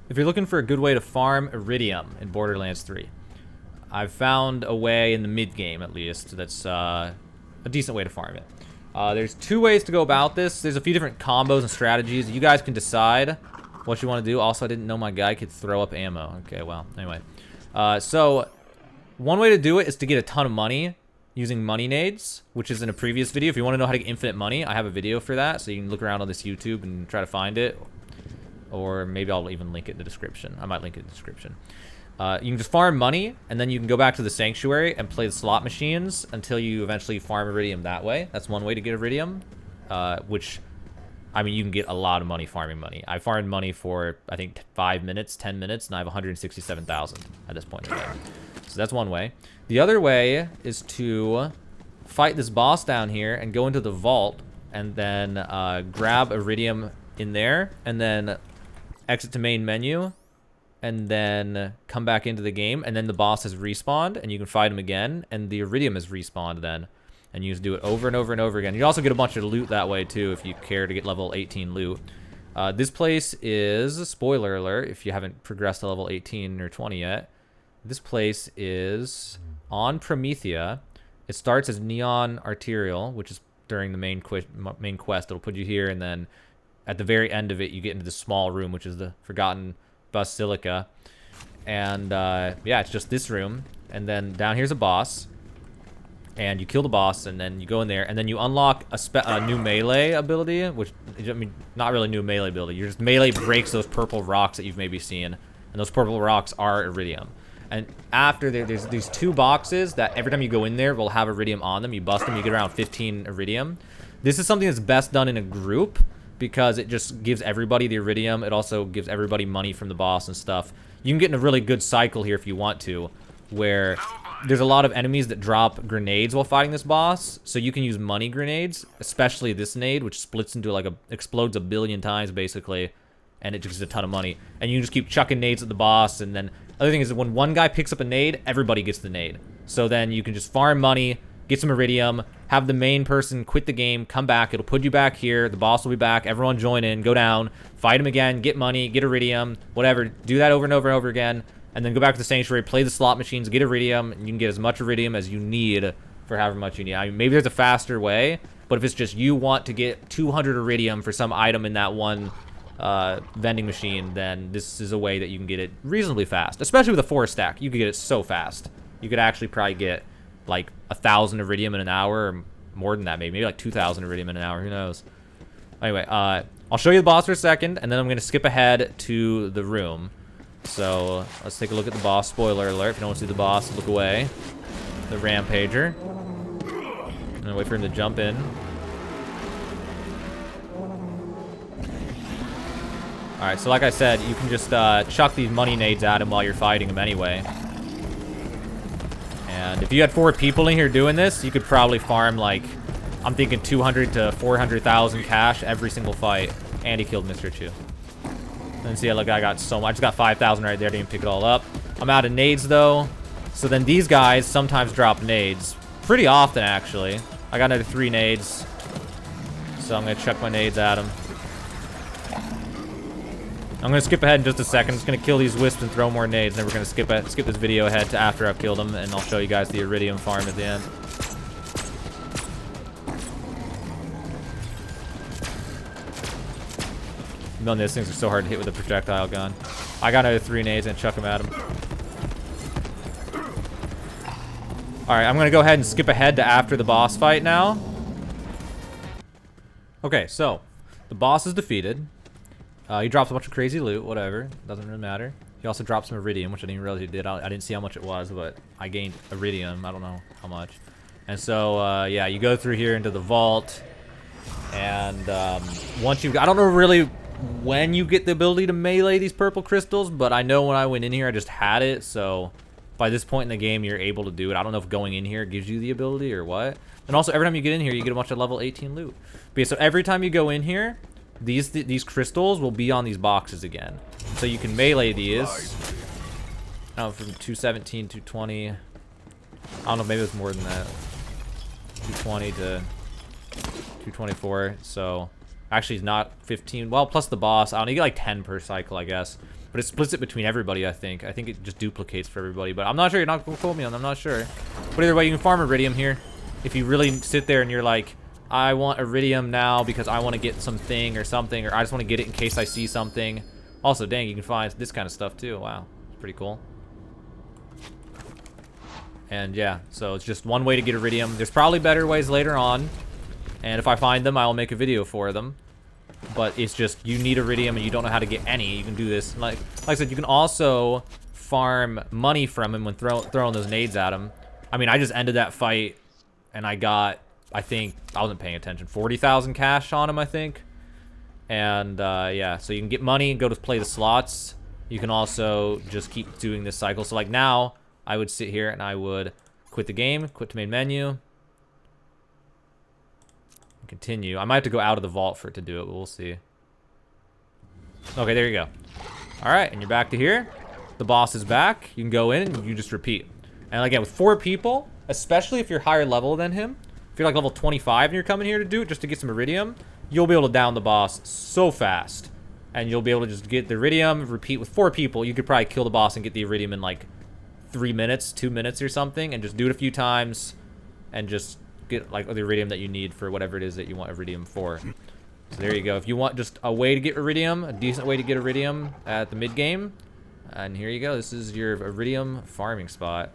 If you're looking for a good way to farm Iridium in Borderlands 3, I've found a way in the mid-game, at least, that's a decent way to farm it. There's two ways to go about this. There's a few different combos and strategies. You guys can decide what you want to do. Also, I didn't know my guy could throw up ammo. Okay, well, anyway. So, one way to do it is to get a ton of money using money nades, which is in a previous video. If you want to know how to get infinite money, I have a video for that, so you can look around on this YouTube and try to find it. Or maybe I'll even link it in the description. I might link it in the description. You can just farm money, and then you can go back to the sanctuary and play the slot machines until you eventually farm Iridium that way. That's one way to get Iridium, which, I mean, you can get a lot of money farming money. I farmed money for, I think, 5 minutes, 10 minutes, and I have 167,000 at this point in the game. So that's one way. The other way is to fight this boss down here and go into the vault and then grab Iridium in there and then exit to main menu and then come back into the game, and then the boss has respawned and you can fight him again and the Iridium has respawned then, and you just do it over and over and over again. You also get a bunch of loot that way too if you care to get level 18 loot. This place is, spoiler alert if you haven't progressed to level 18 or 20 yet, this place is on Promethea. It starts as Neon Arterial, which is during the main quest. It'll put you here, and then at the very end of it, you get into this small room, which is the Forgotten Basilica. And, yeah, it's just this room. And then down here's a boss. And you kill the boss, and then you go in there. And then you unlock a new melee ability, which, I mean, not really new melee ability. Your just melee breaks those purple rocks that you've maybe seen. And those purple rocks are Iridium. And after there's these two boxes that every time you go in there will have Iridium on them. You bust them, you get around 15 Iridium. This is something that's best done in a group, because it just gives everybody the Iridium. It also gives everybody money from the boss and stuff. You can get in a really good cycle here if you want to, where there's a lot of enemies that drop grenades while fighting this boss, so you can use money grenades, especially this nade, which splits into like explodes a billion times basically, and it just gives a ton of money. And you can just keep chucking nades at the boss, and then other thing is that when one guy picks up a nade, everybody gets the nade. So then you can just farm money, get some Iridium, have the main person quit the game, come back, it'll put you back here, the boss will be back, everyone join in, go down, fight him again, get money, get Iridium, whatever, do that over and over and over again, and then go back to the sanctuary, play the slot machines, get Iridium, and you can get as much Iridium as you need for however much you need. I mean, maybe there's a faster way, but if it's just you want to get 200 Iridium for some item in that one vending machine, then this is a way that you can get it reasonably fast, especially with a 4-stack. You could get it so fast. You could actually probably get like 1,000 Iridium in an hour, or more than that, maybe like 2,000 Iridium in an hour, who knows. Anyway, I'll show you the boss for a second, and then I'm going to skip ahead to the room. So, let's take a look at the boss. Spoiler alert, if you don't want to see the boss, look away. The Rampager. I'm going to wait for him to jump in. Alright, so like I said, you can just chuck these money nades at him while you're fighting him anyway. And if you had 4 people in here doing this, you could probably farm, like, I'm thinking 200 to 400,000 cash every single fight. And he killed Mr. Chu. And see, look, I got so much. I just got 5,000 right there. Didn't pick it all up. I'm out of nades, though. So then these guys sometimes drop nades. Pretty often, actually. I got another 3 nades. So I'm going to chuck my nades at him. I'm going to skip ahead in just a second. I'm just going to kill these wisps and throw more nades. And then we're going to skip this video ahead to after I've killed them. And I'll show you guys the Iridium farm at the end. Man, these things are so hard to hit with a projectile gun. I got another 3 nades and chuck them at him. Alright, I'm going to go ahead and skip ahead to after the boss fight now. Okay, so the boss is defeated. He drops a bunch of crazy loot, whatever. Doesn't really matter. He also dropped some Iridium, which I didn't realize he did. I didn't see how much it was, but I gained Iridium. I don't know how much. And so, yeah, you go through here into the vault. And once you... I don't know really when you get the ability to melee these purple crystals, but I know when I went in here, I just had it. So by this point in the game, you're able to do it. I don't know if going in here gives you the ability or what. And also, every time you get in here, you get a bunch of level 18 loot. But yeah, so every time you go in here... These crystals will be on these boxes again. So you can melee these. I don't know, from 217, 220. I don't know, maybe it's more than that. 220 to 224. So Actually, it's not 15. Well, plus the boss. I don't know. You get like 10 per cycle, I guess. But it splits it between everybody, I think. I think it just duplicates for everybody. But I'm not sure. You're not going to quote me on that. I'm not sure. But either way, you can farm Iridium here. If you really sit there and you're like, I want Iridium now because I want to get something or something. Or I just want to get it in case I see something. Also, dang, you can find this kind of stuff too. Wow. It's pretty cool. And yeah, so it's just one way to get Iridium. There's probably better ways later on. And if I find them, I'll make a video for them. But it's just, you need Iridium and you don't know how to get any. You can do this. Like I said, you can also farm money from him when throwing those nades at him. I mean, I just ended that fight and I got, I think, I wasn't paying attention, 40,000 cash on him, I think. And yeah, so you can get money and go to play the slots. You can also just keep doing this cycle. So like now, I would sit here and I would quit the game, quit to main menu. Continue. I might have to go out of the vault for it to do it, but we'll see. Okay, there you go. All right, and you're back to here. The boss is back. You can go in and you just repeat. And again, with 4 people, especially if you're higher level than him, if you're like level 25 and you're coming here to do it just to get some Iridium, you'll be able to down the boss so fast. And you'll be able to just get the Iridium, repeat with 4 people. You could probably kill the boss and get the Iridium in like 3 minutes, 2 minutes or something, and just do it a few times and just get like the Iridium that you need for whatever it is that you want Iridium for. So there you go. If you want just a way to get Iridium, a decent way to get Iridium at the mid game, and here you go. This is your Iridium farming spot.